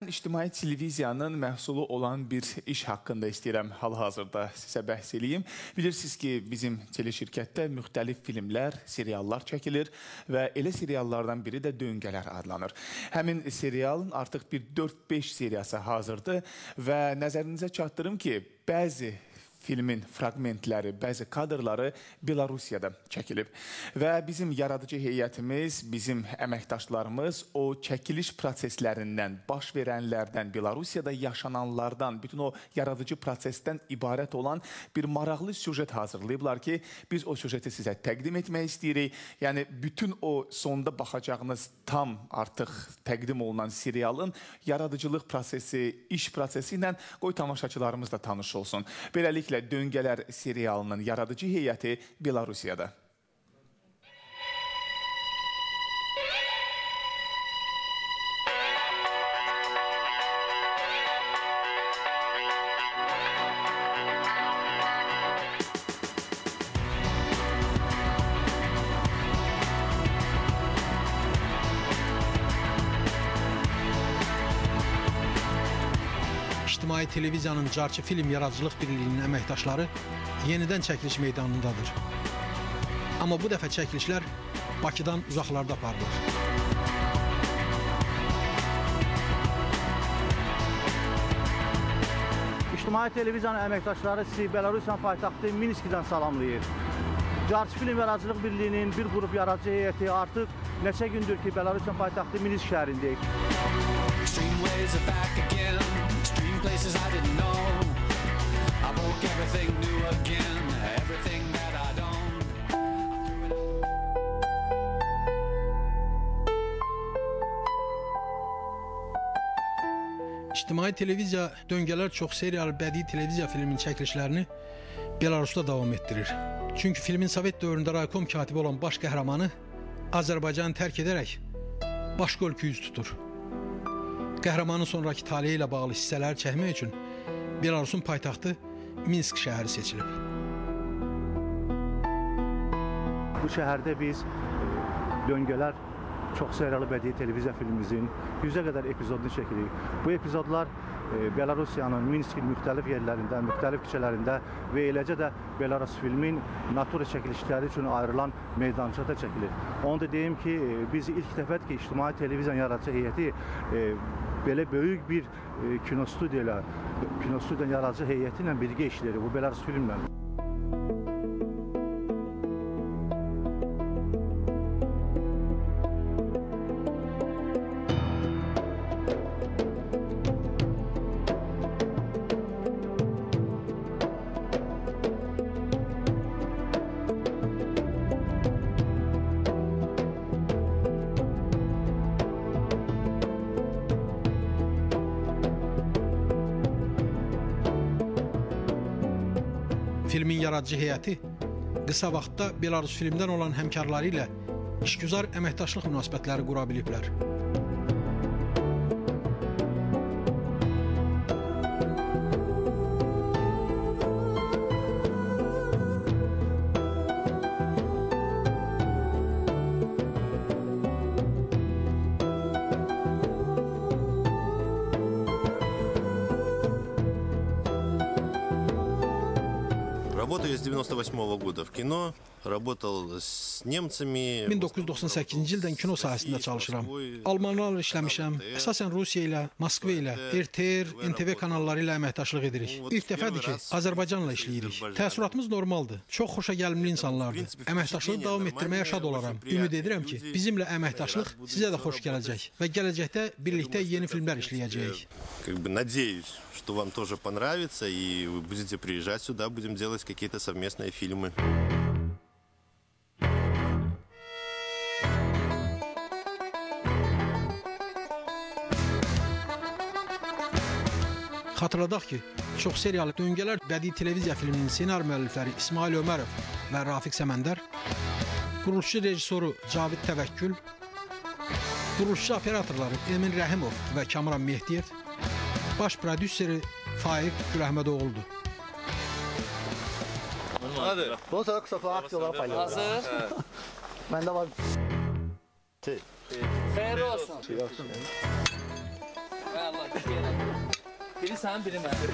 İctimai televiziyanın məhsulu olan bir iş haqqında istəyirəm hal-hazırda sizə bəhs edeyim. Bilirsiniz ki, bizim teleşirkətdə müxtəlif filmlər, seriallar çəkilir və elə seriallardan biri də Döngələr adlanır. Həmin serialın artıq bir 4-5 seriyası hazırdır və nəzərinizə çatdırım ki, bəzi filmin fragmentləri, bəzi kadrları Belarusiyada çəkilib. Və bizim yaradıcı heyətimiz, bizim əməkdaşlarımız o çəkiliş proseslərindən, baş verənlərdən, Belarusiyada yaşananlardan, bütün o yaradıcı prosesdən ibarət olan bir maraqlı süjet hazırlayıblar ki, biz o süjeti sizə təqdim etmək istəyirik. Yəni, bütün o sonda baxacağınız tam artıq təqdim olunan serialın yaradıcılıq prosesi, iş prosesi ilə qoy tamaşaçılarımız da tanış olsun. Beləliklə, Döngələr serialının yaradıcı heyəti Belarusiyada. İctimai televiziyanın Carçı Film Yaradıcılıq Birliyinin əməkdaşları yenidən çəkiliş meydanındadır. Amma bu dəfə çəkilişlər Bakıdan uzaqlarda aparılır. İctimai televiziyanın əməkdaşları sizi Belarusiyanın paytaxtı Minskdən salamlayır. Carçı Film Yaradıcılıq Birliyinin bir qrup yaradıcı heyəti artıq neçə gündür ki, Belarusiyanın paytaxtı Minsk şəhərindəyik. Places I didn't know. I broke everything new again, everything that I don't. İctimai televiziya Döngələr çox seriyalı bədii televiziya filminin çəkilişlərini Belarusda davam etdirir. Çünki filmin Sovet dövründə raykom katibi olan baş qəhrəmanı Azərbaycanı tərk edərək başqa ölkə üz tutur. Qəhrəmanın sonraki taleyi ilə bağlı hissələri çəkmək üçün Belarusun paytaxtı Minsk şəhəri seçilib. Bu şəhərdə biz Döngələr çox seriyalı bədii televiziya filmimizin 100-ə qədər epizodunu çəkirik. Bu epizodlar Belarusiyanın Minskin müxtəlif yerlərində, müxtəlif küçələrində və eləcə də Belarus filmin natura çəkilişləri üçün ayrılan meydançada çəkilir. Onu da deyim ki, biz ilk dəfədir ki, İctimai televiziyanın yaradıcı heyəti belə böyük bir kinostudiyanın yaradıcı heyəti ilə birgə işlərir bu Belarus filmlə. Filmin yaradıcı heyəti qısa vaxtda Belarus filmdən olan həmkarları ilə işgüzar əməkdaşlıq münasibətləri qura biliblər. Работаю с 98 года в кино, работал с немцами. 1998-ci ildən kino sahəsində çalışıram. Almanlarla işləmişəm. Əsasən Rusiya ilə, Moskva ilə, RTR, NTV kanalları ilə əməkdaşlıq edirik. İlk dəfədir ki, Azərbaycanla işləyirik. Təəssüratımız normaldır. Çox xoşagəlmli insanlardır. Əməkdaşlığı davam etdirməyə şad olaram. Ümid edirəm ki, bizimlə əməkdaşlıq sizə də xoş gələcək və gələcəkdə birlikdə yeni filmlər işləyəcəyik. Надеюсь, что вам тоже понравится и вы будете приезжать сюда, будем делать какие-то совместные фильмы. Xatırladaq ki, çox seriyalı Döngələr bədii televiziya filminin ssenari müəllifləri İsmail Ömərov və Rafiq Səməndər, quruluşçu rejissoru Cavid Təvəkkül, quruluşçu operatorları Emin Rəhimov və Kamran Mehdiyev, baş prodüseri Faiq Güləhmədoğludur. Hadi. Bunu sonra kısa falan aksiyolara paylaşıyoruz. Hazır. Bende var. Xeyirli olsun. Xeyirli olsun. Allah. Biri sənin, biri mənim.